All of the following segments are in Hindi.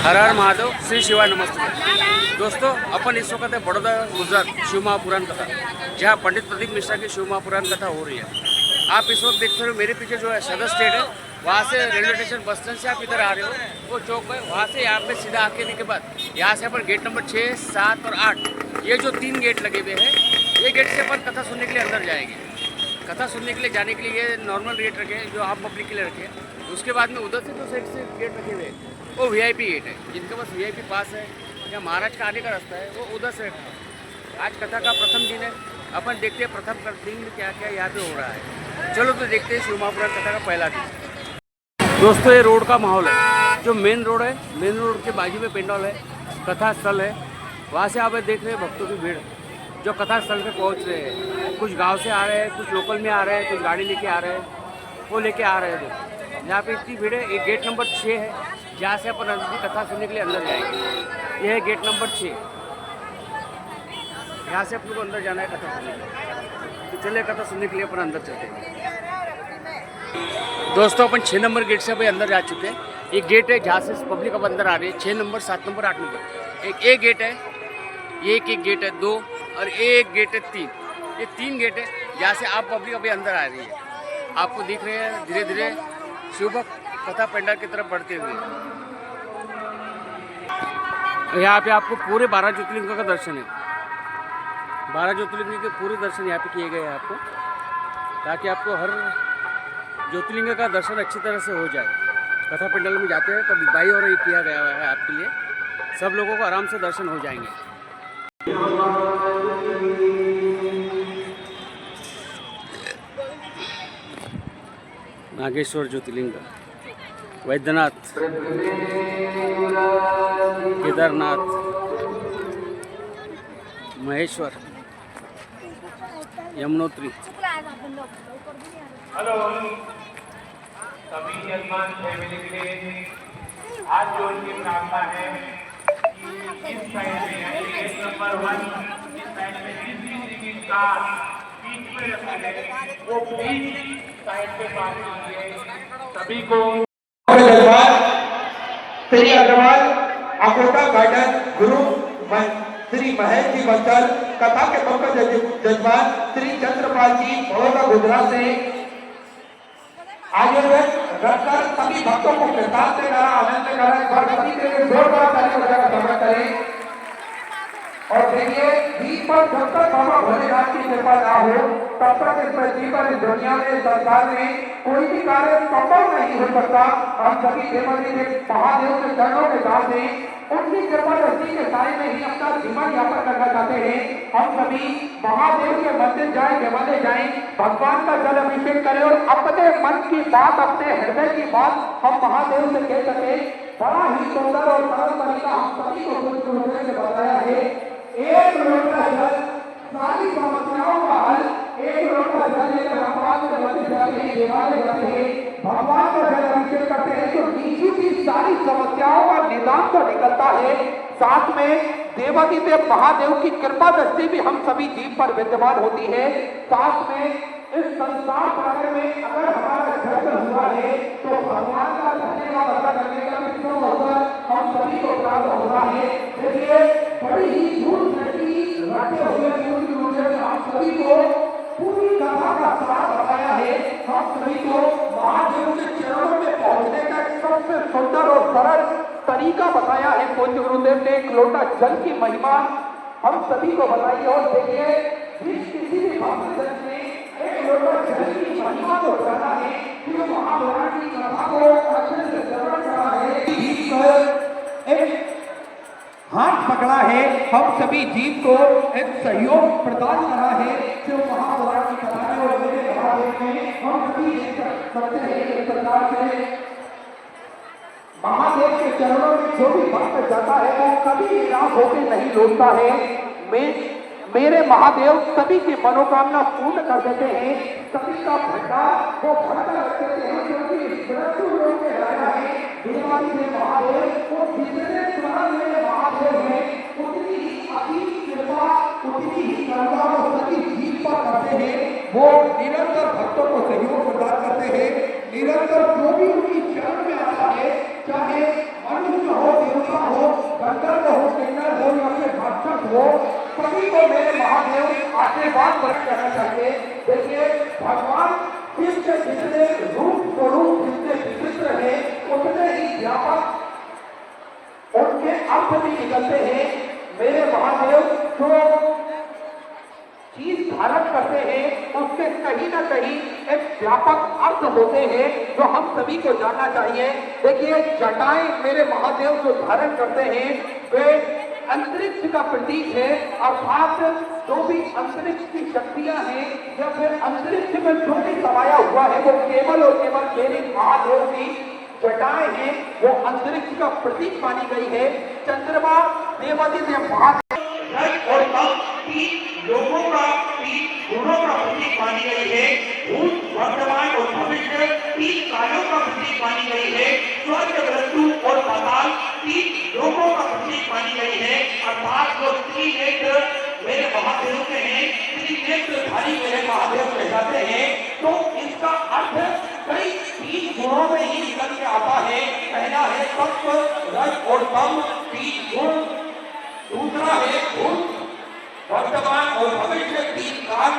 हर हर महादेव, श्री शिवाय नमस्ते। दोस्तों, अपन इस वक्त है बड़ौदा गुजरात शिव महापुराण कथा, जहाँ पंडित प्रदीप मिश्रा की शिव महापुराण कथा हो रही है। आप इस वक्त देखते हो मेरे पीछे जो है सदर स्टेट है, वहाँ से रेलवे स्टेशन बस स्टैंड से आप इधर आ रहे हो, वो चौक है, वहाँ से यहाँ पे सीधा आके के बाद यहाँ से अपन गेट नंबर 6, 7 और 8, ये जो 3 गेट लगे हुए हैं, ये गेट से अपन कथा सुनने के लिए अंदर जाएंगे। कथा सुनने के लिए जाने के लिए ये नॉर्मल रेट रखे हैं, जो आप पब्लिक के लिए रखे हैं। उसके बाद में उधर से जो साइड से गेट रखे हुए हैं, वो वीआईपी गेट है, जिनके पास वीआईपी पास है या महाराज का आने का रास्ता है, वो उधर से। आज कथा का प्रथम दिन है, अपन देखते हैं प्रथम दिन में क्या क्या यहाँ पे हो रहा है। चलो तो देखते हैं शिव महापुराण कथा का पहला दिन। दोस्तों, ये रोड का माहौल है, जो मेन रोड है, मेन रोड के बाजू में पेंडॉल है, कथा स्थल है। वहाँ से आप देख रहे हैं भक्तों की भीड़ जो कथा स्थल पे पहुँच रहे हैं। कुछ गाँव से आ रहे हैं, कुछ लोकल में आ रहे हैं, कुछ गाड़ी लेके आ रहे हैं, वो लेके आ रहे हैं। यहाँ पे इतनी भीड़ है। एक गेट नंबर 6 है, जहाँ से अपन कथा सुनने के लिए अंदर जाएंगे। यह है गेट नंबर 6, यहाँ से अपन को अंदर जाना है कथा सुनने के लिए। तो चलिए कथा सुनने के लिए अपन अंदर चलते हैं। दोस्तों, अपन 6 नंबर गेट से अभी अंदर जा चुके हैं। एक गेट है जहाँ से पब्लिक अब अंदर आ रही है, 6 नंबर, 7 नंबर, 8 नंबर। एक गेट है, एक गेट है 2, और एक गेट है 3। ये 3 गेट है जहाँ से आप पब्लिक अभी अंदर आ रही है। आपको दिख रहे हैं धीरे धीरे शिवभक्त कथा पंडाल की तरफ बढ़ते हुए। यहाँ पे आपको पूरे 12 ज्योतिर्लिंगों का दर्शन है। 12 ज्योतिर्लिंग के पूरे दर्शन यहाँ पे किए गए हैं आपको, ताकि आपको हर ज्योतिर्लिंग का दर्शन अच्छी तरह से हो जाए। कथा पंडाल में जाते हैं तब बाई और ये किया गया है आपके लिए, सब लोगों को आराम से दर्शन हो जाएंगे। नागेश्वर ज्योतिर्लिंग, वैद्यनाथ, केदारनाथ, महेश्वर, यमुनोत्री। हेलो सभी यजमान फैमिली के आज जो उनकी प्रार्थना है कि इस साइड में यानी गेट नंबर 1 इस साइड में जिस का बीच में रखा है, वो बीच साइड पे बात कीजिए सभी को। श्री अग्रवाल अकोटा गार्डन गुरु श्री महेश जी बंसल, कथा के मुख्य जजमान श्री चंद्रपाल जी बड़ौदा गुजरात से आयुर्वेद रखकर सभी भक्तों को प्रसाद से करा, आनंद से करा। एक बार सभी के लिए जोरदार ताली बजाकर स्वागत करें। और देखिए, दीप पर जब तक बाबा भोलेनाथ की कृपा ना हो, तब तक इस पृथ्वी पर, इस दुनिया में, संसार में कोई भी कार्य संभव नहीं हो सकता। हम सभी देवादेव महादेव के चरणों के साथ हैं, उनकी कृपा दृष्टि के साय में ही अपना जीवन यापन करना चाहते हैं। हम सभी महादेव के मंदिर जाएं, देवालय जाएं, भगवान का जल अभिषेक करें और अपने मन की बात, अपने हृदय की बात हम महादेव से कह सके। बड़ा ही सुंदर और सरल तरीका हम सभी को गुरुदेव ने बताया है। एक लोटा जल सारी समस्याओं का हल, एक लोटा जल लेकर भगवान के मंदिर जाते हैं, देवालय जाते हैं, भगवान का जल अभिषेक करते हैं, तो नीचे की सारी समस्याओं का निदान तो निकलता है। साथ में देवादिदेव महादेव की कृपा दृष्टि भी हम सभी जीव पर विद्यमान होती है। साथ में इस संसार सागर में अगर हमारा जन्म हुआ है, तो भगवान का धन्यवाद अदा करने का भी हम सभी को प्राप्त हो रहा है। इसलिए बड़ी ही दूर दृष्टि रखते हुए हम सभी को पूरी कथा का सार बताया है। हम सभी को महादेव के चरणों में पहुंचने का सबसे सुंदर और सरल तरीका बताया है। पूज्य गुरुदेव ने एक लोटा जल की महिमा हम सभी को बताई। और देखिए, किसी भी भक्त ने एक लोटा जल की महिमा को जाना है, जो महापुराण की कथा को अच्छे से श्रवण करा है, एक हाथ पकड़ा है, हम सभी जीव को एक सहयोग प्रदान करा है, जो महापुराण की कथा में और मेरे महादेव में हम सभी सकते हैं। एक प्रकार से महादेव के चरणों में जो भी भक्त जाता है, वो कभी निराश होकर नहीं लौटता है। मेरे महादेव सभी की मनोकामना पूर्ण कर देते हैं, सभी का भंडार वो भरकर रख देते हैं, क्योंकि लोग में रहना है देवाली में महादेव, वो जितने स्वर्ण में महादेव है, उतनी ही अति कृपा, उतनी ही करुणा वो सभी जीव पर करते हैं। वो निरंतर भक्तों को सहयोग प्रदान करते हैं। निरंतर जो भी उनकी चरण में आता है, चाहे मनुष्य हो, देवता हो, सभी को मेरे महादेव आशीर्वाद प्रकट करना चाहिए। देखिए भगवान शिव के जितने रूप स्वरूप जितने विचित्र है उतने ही व्यापक उनके अर्थ भी निकलते हैं। मेरे महादेव जो चीज धारण करते हैं उसके कहीं ना कहीं एक व्यापक अर्थ होते हैं जो हम सभी को जानना चाहिए। देखिए जटाएं मेरे महादेव जो धारण करते हैं वे अंतरिक्ष का प्रतीक है, अर्थात जो भी अंतरिक्ष की शक्तियां हैं या फिर अंतरिक्ष में जो भी समाया हुआ है वो केवल और केवल मेरे महादेव की जटाएं हैं, वो अंतरिक्ष का प्रतीक मानी गई है। चंद्रमा देवादित्य महादेव और लोगों का गुणों का प्रतीक मानी गई है। भूत वर्तमान और भविष्य 3 कालों का प्रतीक मानी गई है। स्वर्ग मृत्यु और पाताल 3 लोगों का प्रतीक मानी गई है। अर्थात वो त्रिनेत्र मेरे महादेव के हैं, त्रिनेत्रधारी मेरे महादेव कहलाते हैं। तो इसका अर्थ कई 3 गुणों में ही निकल के आता है। पहला है सत्व रज और तम 3 गुण, दूसरा है भूत वर्तमान और भविष्य 3 काल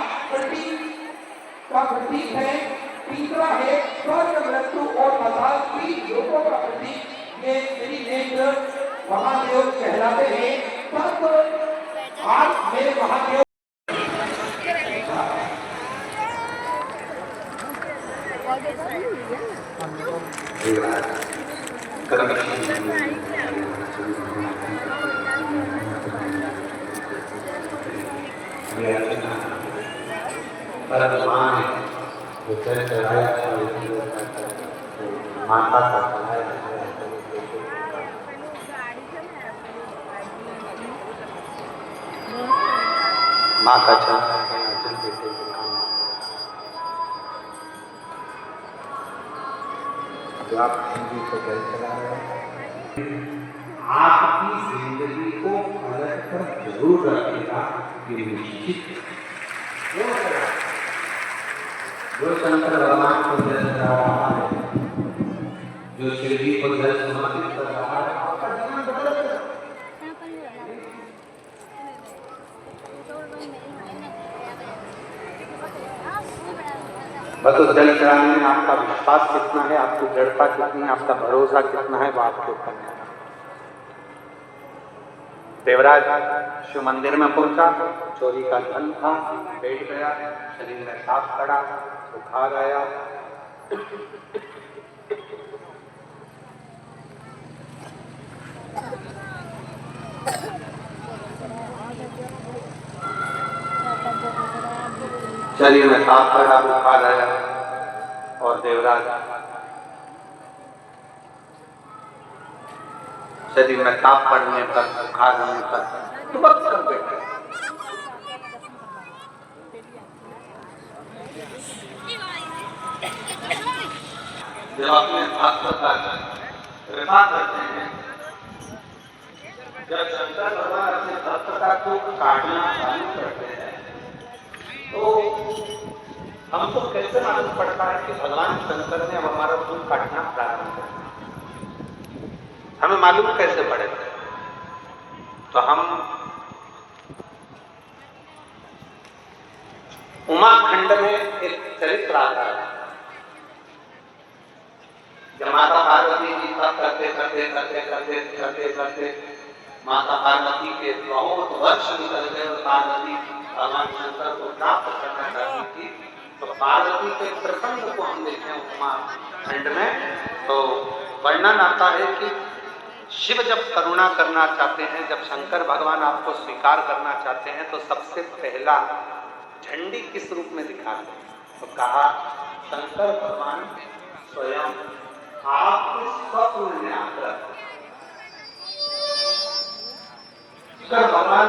का प्रतीक है, तीसरा है स्वर्ग मृत्यु और पाताल 3 लोगों का प्रतीक। ये त्रिनेत्र महादेव कहलाते हैं। तब आज मेरे महादेव भगवान माता का माँ का चल देते जो आप हिंदी को जल चला रहे हैं, आपकी जिंदगी को अलग पर जरूर रखेगा, ये निश्चित। जो शंकर भगवान को जल चढ़ा रहा है, जो शिव जी को जल समर्पित कर रहा है, आपका जीवन बदल बस उस जल चढ़ाने में आपका विश्वास कितना है, आपकी दृढ़ता कितनी है, आपका भरोसा कितना है, वो आपके ऊपर है। देवराज शिव मंदिर में पहुंचा, चोरी का धन था, बैठ गया, शरीर में सांप पड़ा, बुखार आया। शरीर में सांप पड़ा, बुखार आया और देवराज शरीर में सांप पड़ने पर, बुखार होने पर दुबक कर बैठे। जब अपने भक्त का कृपा करते हैं, जब शंकर भगवान अपने भक्त का दुख काटना चालू करते हैं, तो हमको कैसे मालूम पड़ता है कि भगवान शंकर ने अब हमारा दुख काटना प्रारंभ कर दिया? हमें मालूम कैसे पड़ेगा? तो हम उमाखंड में एक चरित्र आता है, जब माता पार्वती जी तप करते करते करते करते करते करते माता पार्वती के बहुत वर्ष निकल गए और पार्वती भगवान शंकर को प्राप्त करना चाहती थी। तो पार्वती के प्रसंग को हम देखते हैं उमाखंड में, तो वर्णन आता है कि शिव जब करुणा करना चाहते हैं, जब शंकर भगवान आपको स्वीकार करना चाहते हैं, तो सबसे पहला झंडी किस रूप में दिखाते हैं? तो कहा शंकर भगवान स्वयं आपके स्वप्न में आकर, शंकर भगवान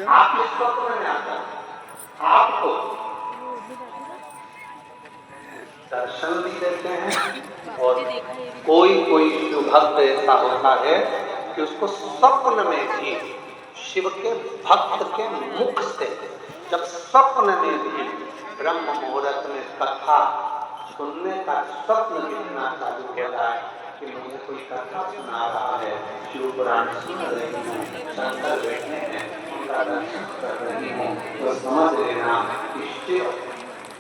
आपके स्वप्न में आकर आपको दर्शन भी देते हैं। और कोई कोई जो भक्त ऐसा होता है कि उसको स्वप्न में भी शिव के भक्त के मुख से, जब स्वप्न में भी ब्रह्म मुहूर्त में कथा सुनने का स्वप्न दिखना चालू होता है, कि मुझे कोई कथा सुना रहा है, शिव पुराण सुन रही हूँ, शंकर बैठे हैं, उनका दर्शन कर रही हूँ, तो समझ लेना कि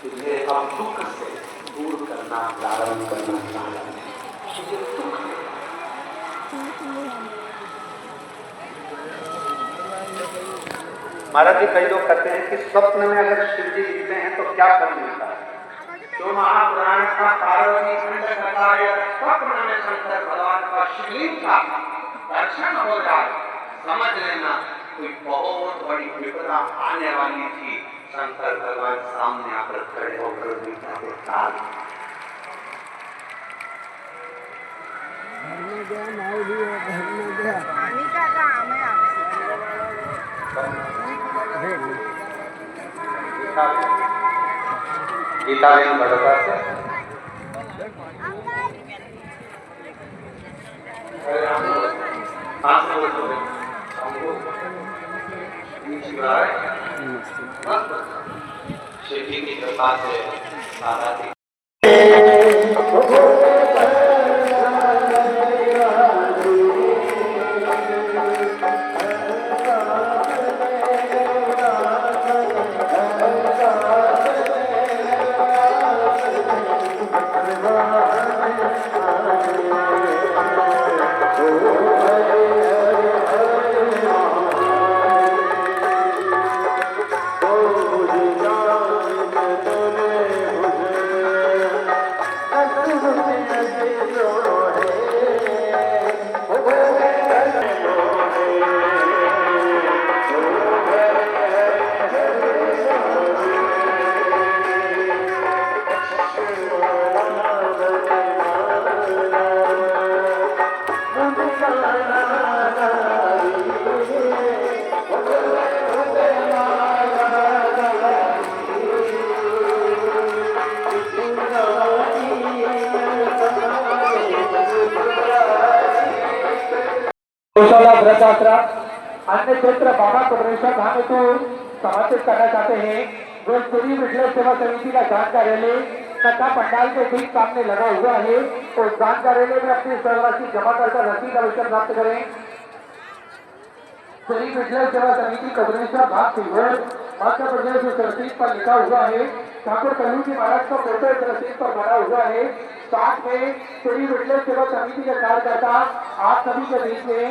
तुझे अब दुख से दूर करना प्रारंभ करना चाहिए। महाराज जी, कई लोग कहते हैं कि स्वप्न में अगर शिव जी दिखते हैं तो क्या फल मिलता है? जो महापुराण का पार्वती खंड कहता है, स्वप्न में शंकर भगवान का शिवलिंग का दर्शन हो जाए, समझ लेना कोई बहुत बड़ी विपदा आने वाली थी। शंकर भगवान सामने आकर खड़े होकर गीता को टाल पानी का काम है गीता में बड़का से शिव जी की कृपा से सारा अन्य क्षेत्र बाबा कबरेश्वर धाम हेतु समर्पित करना चाहते हैं। जो श्री विठल सेवा समिति का दान कार्यालय तथा पंडाल के ठीक सामने लगा हुआ है, उस दान कार्यालय में अपनी सर्वराशि जमा कर रसीद अवश्य प्राप्त करें। श्री विठल सेवा समिति कबरेश्वर धाम सीहोर मध्य प्रदेश उस रसीद पर लिखा हुआ है। ठाकुर कल्लू जी महाराज का फोटो इस रसीद पर बना हुआ है। साथ में श्री विठल सेवा समिति के कार्यकर्ता आप सभी के बीच में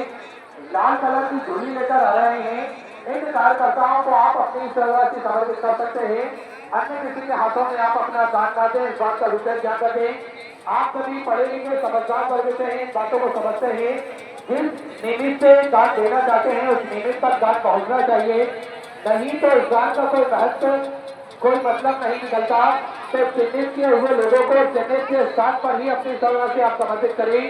लाल कलर की झोली लेकर आ रहे हैं। इन कार्यकर्ताओं को आप अपनी सर्वराशि समर्पित कर सकते हैं। अन्य किसी के हाथों में आप अपना दान ना दें, इस बात का विशेष ध्यान रखें। आप सभी पढ़े लिखे समझदार वर्ग से हैं, इन बातों को समझते हैं। जिस निमित्त से दान देना चाहते हैं उस निमित्त तक दान पहुंचना चाहिए, नहीं तो इस दान का कोई महत्व कोई मतलब नहीं निकलता। तो चिन्हित किए हुए लोगों को चिन्हित के स्थान पर ही अपनी सर्वराशि आप समर्पित करें।